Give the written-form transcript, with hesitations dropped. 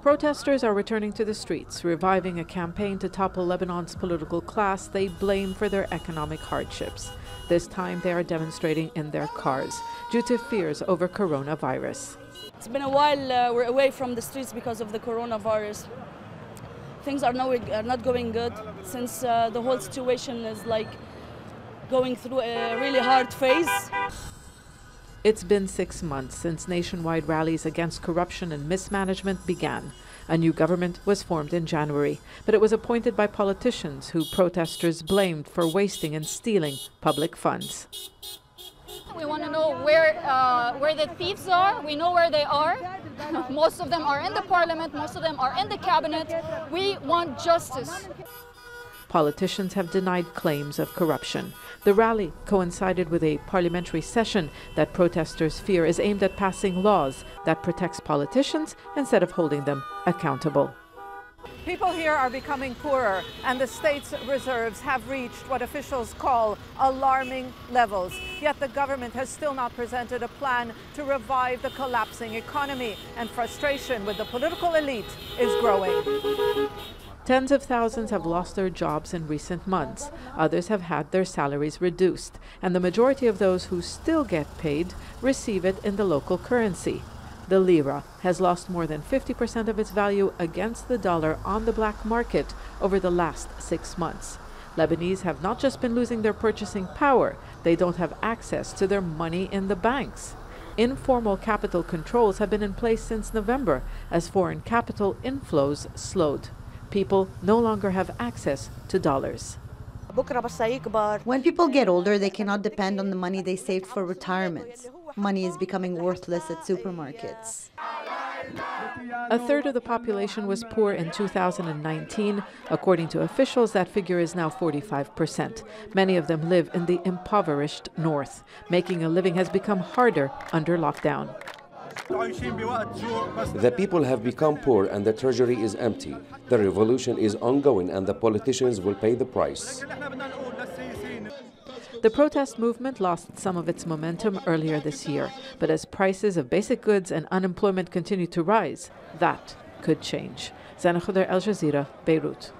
Protesters are returning to the streets, reviving a campaign to topple Lebanon's political class they blame for their economic hardships. This time they are demonstrating in their cars due to fears over coronavirus. It's been a while we're away from the streets because of the coronavirus. Things are not going good since the whole situation is like going through a really hard phase. It's been 6 months since nationwide rallies against corruption and mismanagement began. A new government was formed in January, but it was appointed by politicians who protesters blamed for wasting and stealing public funds. We want to know where the thieves are. We know where they are. Most of them are in the parliament. Most of them are in the cabinet. We want justice. Politicians have denied claims of corruption. The rally coincided with a parliamentary session that protesters fear is aimed at passing laws that protects politicians instead of holding them accountable. People here are becoming poorer, and the state's reserves have reached what officials call alarming levels. Yet the government has still not presented a plan to revive the collapsing economy, and frustration with the political elite is growing. Tens of thousands have lost their jobs in recent months. Others have had their salaries reduced, and the majority of those who still get paid receive it in the local currency. The lira has lost more than 50% of its value against the dollar on the black market over the last 6 months. Lebanese have not just been losing their purchasing power, they don't have access to their money in the banks. Informal capital controls have been in place since November as foreign capital inflows slowed. People no longer have access to dollars. When people get older, they cannot depend on the money they saved for retirement. Money is becoming worthless at supermarkets. A third of the population was poor in 2019. According to officials, that figure is now 45%. Many of them live in the impoverished north. Making a living has become harder under lockdown. The people have become poor and the treasury is empty. The revolution is ongoing and the politicians will pay the price. The protest movement lost some of its momentum earlier this year, but as prices of basic goods and unemployment continue to rise, that could change. Zana Khuder, Al Jazeera, Beirut.